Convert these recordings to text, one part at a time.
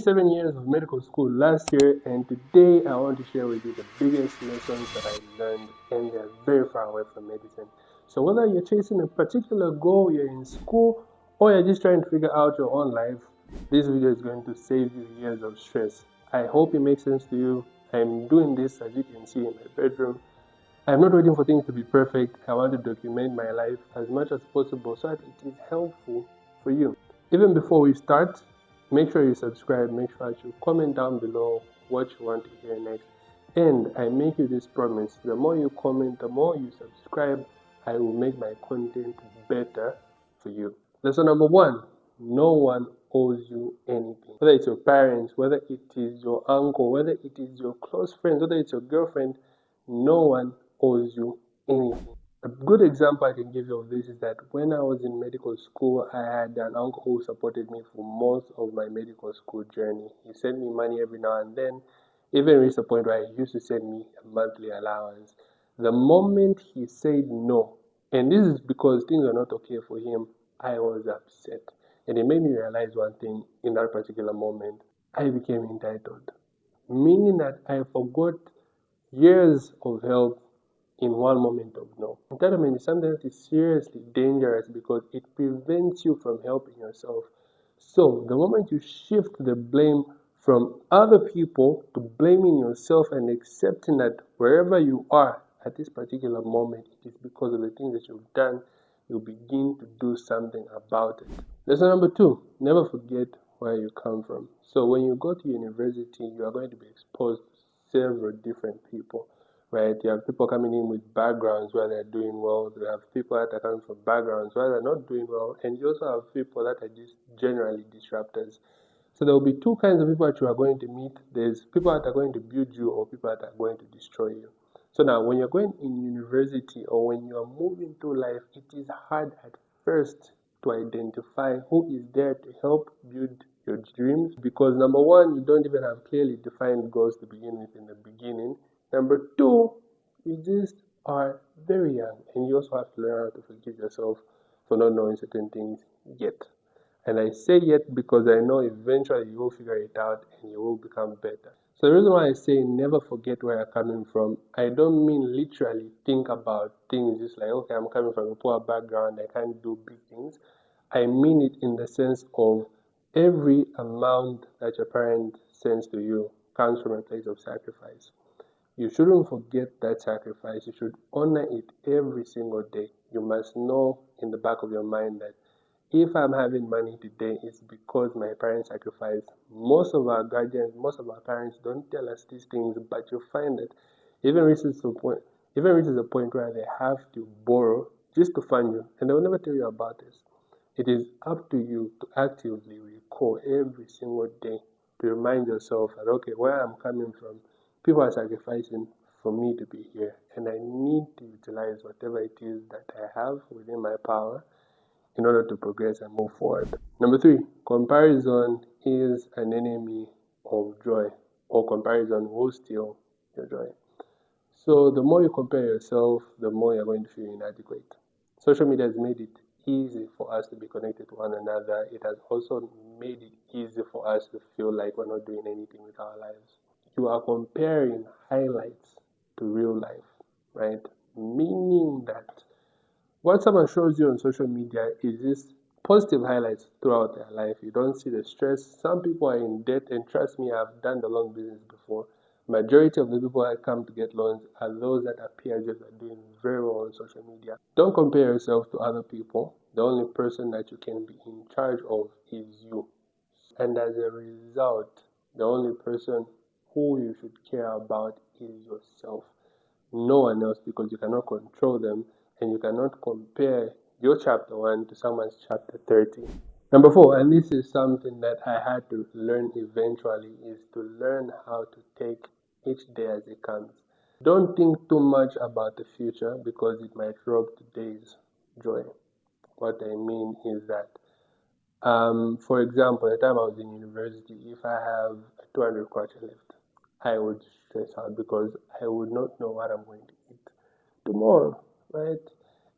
finished 7 years of medical school last year, and today I want to share with you the biggest lessons that I learned, and they're very far away from medicine. So whether you're chasing a particular goal, you're in school, or you're just trying to figure out your own life, this video is going to save you years of stress. I hope it makes sense to you. I'm doing this, as you can see, in my bedroom. I'm not waiting for things to be perfect. I want to document my life as much as possible so that it is helpful for you. Even before we start, make sure you subscribe. Make sure that you comment down below what you want to hear next. And I make you this promise: the more you comment, the more you subscribe, I will make my content better for you. Lesson number 1: no one owes you anything. Whether it's your parents, whether it is your uncle, whether it is your close friends, whether it's your girlfriend, no one owes you anything. A good example I can give you of this is that when I was in medical school, I had an uncle who supported me for most of my medical school journey. He sent me money every now and then, even reached a point where he used to send me a monthly allowance. The moment he said no, and this is because things are not okay for him, I was upset. And it made me realize one thing in that particular moment: I became entitled. Meaning that I forgot years of help in one moment of no. Entitlement is something that is seriously dangerous because it prevents you from helping yourself. So the moment you shift the blame from other people to blaming yourself and accepting that wherever you are at this particular moment, it is because of the things that you've done, you begin to do something about it. Lesson number 2: never forget where you come from. So when you go to university, you are going to be exposed to several different people, right? You have people coming in with backgrounds where they're doing well. You have people that are coming from backgrounds where they're not doing well. And you also have people that are just generally disruptors. So there will be two kinds of people that you are going to meet. There's people that are going to build you, or people that are going to destroy you. So now when you're going in university, or when you're moving through life, it is hard at first to identify who is there to help build your dreams, because number 1, you don't even have clearly defined goals to begin with in the beginning. Number 2, you just are very young, and you also have to learn how to forgive yourself for not knowing certain things yet. And I say yet because I know eventually you will figure it out and you will become better. So the reason why I say never forget where you're coming from, I don't mean literally think about things just like, okay, I'm coming from a poor background, I can't do big things. I mean it in the sense of every amount that your parent sends to you comes from a place of sacrifice. You shouldn't forget that sacrifice. You should honor it every single day. You must know in the back of your mind that if I'm having money today, it's because my parents sacrificed. Most of our guardians, most of our parents don't tell us these things, but you find that even reaches a point where they have to borrow just to fund you, and they will never tell you about this. It is up to you to actively recall every single day to remind yourself that, okay, where I'm coming from, people are sacrificing for me to be here, and I need to utilize whatever it is that I have within my power in order to progress and move forward. Number 3, comparison is an enemy of joy, or comparison will steal your joy. So the more you compare yourself, the more you're going to feel inadequate. Social media has made it easy for us to be connected to one another. It has also made it easy for us to feel like we're not doing anything with our lives. You are comparing highlights to real life, right? Meaning that what someone shows you on social media is just positive highlights throughout their life. You don't see the stress. Some people are in debt, and trust me, I've done the loan business before. Majority of the people that come to get loans are those that appear just are doing very well on social media. Don't compare yourself to other people. The only person that you can be in charge of is you. And as a result, the only person who you should care about is yourself. No one else, because you cannot control them, and you cannot compare your chapter 1 to someone's chapter 30. Number 4, and this is something that I had to learn eventually, is to learn how to take each day as it comes. Don't think too much about the future because it might rob today's joy. What I mean is that, for example, the time I was in university, if I have 200 kwacha left, I would stress out because I would not know what I'm going to eat tomorrow, right?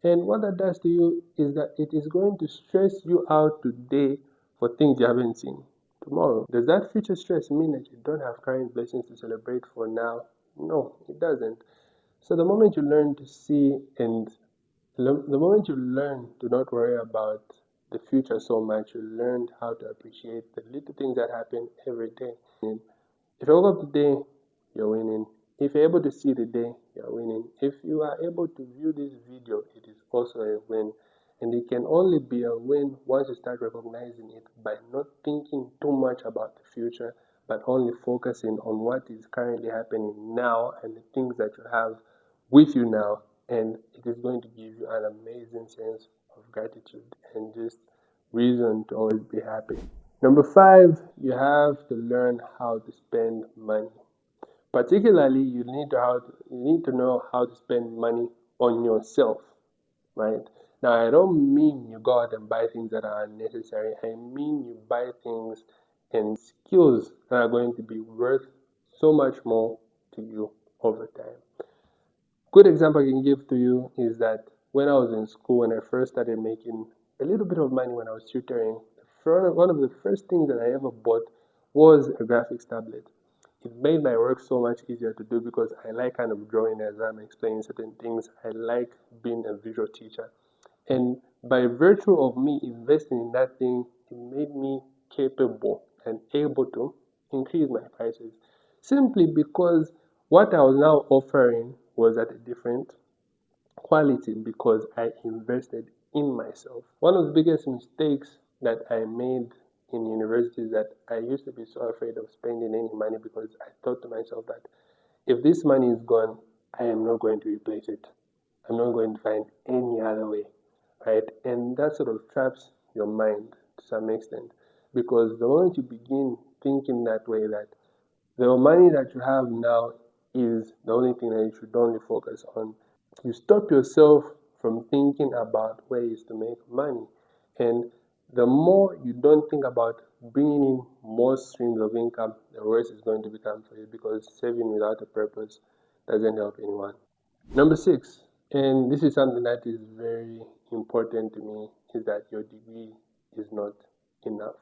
And what that does to you is that it is going to stress you out today for things you haven't seen tomorrow. Does that future stress mean that you don't have current blessings to celebrate for now? No, it doesn't. So the moment you learn to see and the moment you learn to not worry about the future so much, you learn how to appreciate the little things that happen every day. And if you woke up today, you're winning. If you're able to see the day, you're winning. If you are able to view this video, it is also a win. And it can only be a win once you start recognizing it by not thinking too much about the future, but only focusing on what is currently happening now and the things that you have with you now. And it is going to give you an amazing sense of gratitude and just reason to always be happy. Number 5, you have to learn how to spend money. Particularly, you need to know how to spend money on yourself, right? Now, I don't mean you go out and buy things that are unnecessary. I mean you buy things and skills that are going to be worth so much more to you over time. Good example I can give to you is that when I was in school, when I first started making a little bit of money when I was tutoring, one of the first things that I ever bought was a graphics tablet. It made my work so much easier to do because I like kind of drawing as I'm explaining certain things. I like being a visual teacher. And by virtue of me investing in that thing, it made me capable and able to increase my prices simply because what I was now offering was at a different quality because I invested in myself. One of the biggest mistakes that I made in university is that I used to be so afraid of spending any money because I thought to myself that if this money is gone, I am not going to replace it. I'm not going to find any other way, right? And that sort of traps your mind to some extent because the moment you begin thinking that way, that the money that you have now is the only thing that you should only focus on, you stop yourself from thinking about ways to make money. And the more you don't think about bringing in more streams of income, the worse it's going to become for you because saving without a purpose doesn't help anyone. Number 6, and this is something that is very important to me, is that your degree is not enough.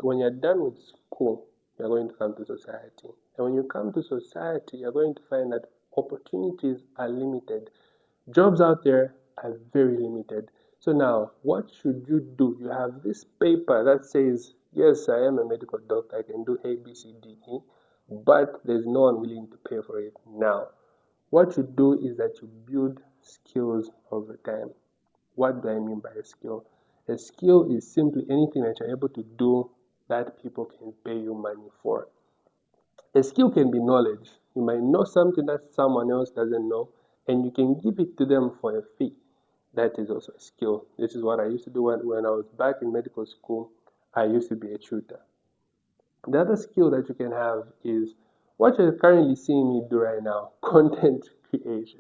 When you're done with school, you're going to come to society. And when you come to society, you're going to find that opportunities are limited. Jobs out there are very limited. So now, what should you do? You have this paper that says, yes, I am a medical doctor, I can do A, B, C, D, E, but there's no one willing to pay for it now. What you do is that you build skills over time. What do I mean by a skill? A skill is simply anything that you're able to do that people can pay you money for. A skill can be knowledge. You might know something that someone else doesn't know, and you can give it to them for a fee. That is also a skill. This is what I used to do when I was back in medical school. I used to be a tutor. The other skill that you can have is what you're currently seeing me do right now, content creation.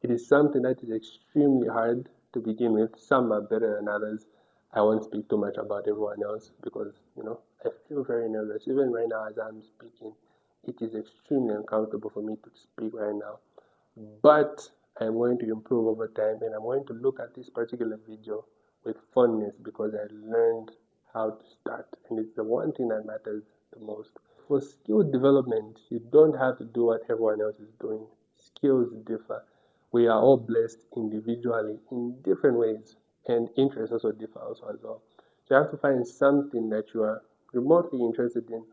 It is something that is extremely hard to begin with. Some are better than others. I won't speak too much about everyone else because, I feel very nervous. Even right now as I'm speaking, it is extremely uncomfortable for me to speak right now. But I'm going to improve over time and I'm going to look at this particular video with fondness because I learned how to start. And it's the one thing that matters the most. For skill development, you don't have to do what everyone else is doing. Skills differ. We are all blessed individually in different ways, and interests also differ also as well. So you have to find something that you are remotely interested in.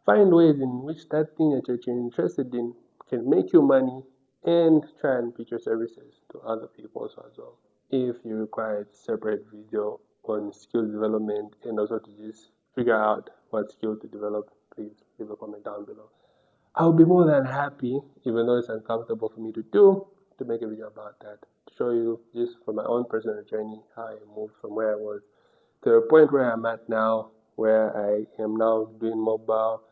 Find ways in which that thing that you're interested in can make you money and try and pitch your services to other people also as well. If you require a separate video on skill development and also to just figure out what skill to develop, please leave a comment down below. I'll be more than happy, even though it's uncomfortable for me to do, to make a video about that, to show you just from my own personal journey how I moved from where I was to the point where I'm at now, where I am now doing mobile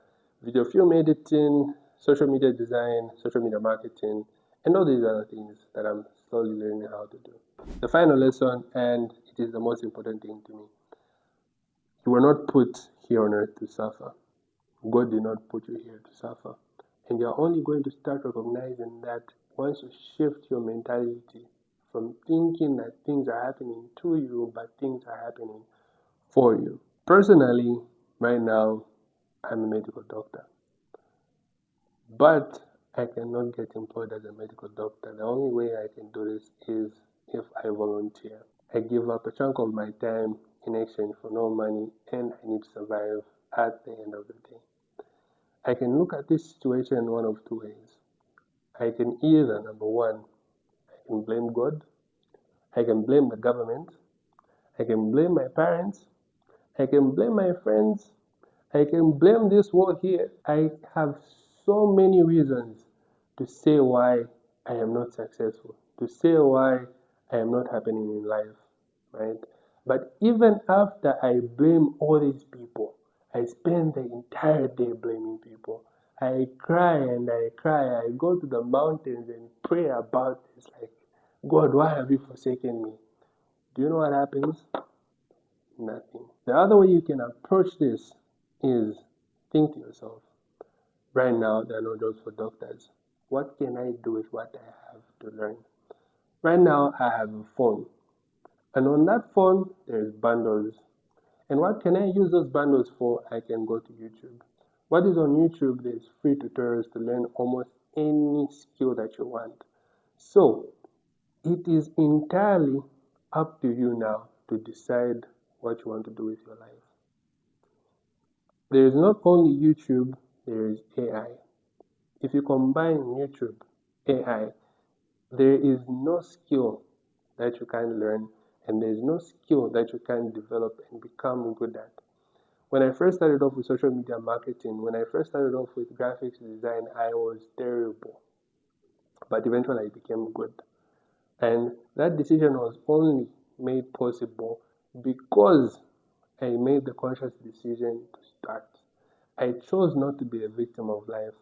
video film editing, social media design, social media marketing, and all these other things that I'm slowly learning how to do. The final lesson, and it is the most important thing to me, you were not put here on earth to suffer. God did not put you here to suffer. And you're only going to start recognizing that once you shift your mentality from thinking that things are happening to you, but things are happening for you. Personally, right now, I'm a medical doctor. But I cannot get employed as a medical doctor. The only way I can do this is if I volunteer. I give up a chunk of my time in exchange for no money, and I need to survive at the end of the day. I can look at this situation one of two ways. I can either, number one, I can blame God, I can blame the government, I can blame my parents, I can blame my friends, I can blame this world here. I have so many reasons to say why I am not successful, to say why I am not happening in life, right? But even after I blame all these people, I spend the entire day blaming people. I cry and I cry. I go to the mountains and pray about this, like, God, why have you forsaken me? Do you know what happens? Nothing. The other way you can approach this is think to yourself, right now there are no jobs for doctors. What can I do with what I have to learn? Right now I have a phone. And on that phone there's bundles. And what can I use those bundles for? I can go to YouTube. What is on YouTube? There's free tutorials to learn almost any skill that you want. So it is entirely up to you now to decide what you want to do with your life. There is not only YouTube, there is AI. If you combine YouTube, AI, there is no skill that you can learn, and there is no skill that you can develop and become good at. When I first started off with social media marketing, when I first started off with graphics design, I was terrible. But eventually I became good. And that decision was only made possible because I made the conscious decision to start. I chose not to be a victim of life.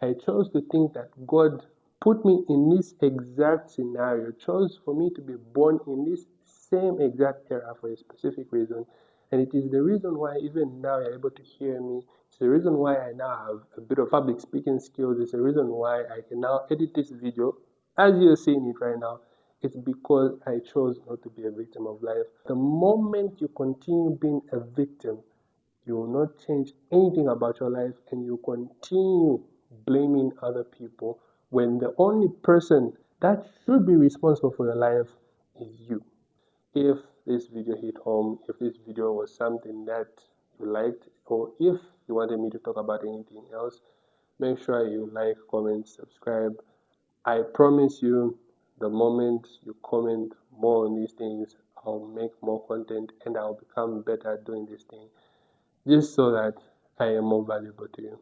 I chose to think that God put me in this exact scenario, chose for me to be born in this same exact era for a specific reason. And it is the reason why even now you're able to hear me. It's the reason why I now have a bit of public speaking skills. It's the reason why I can now edit this video as you're seeing it right now. It's because I chose not to be a victim of life. The moment you continue being a victim, you will not change anything about your life, and you continue blaming other people when the only person that should be responsible for your life is you. If this video hit home, if this video was something that you liked, or if you wanted me to talk about anything else, make sure you like, comment, subscribe. I promise you, the moment you comment more on these things, I'll make more content and I'll become better at doing this thing, just so that I am more valuable to you.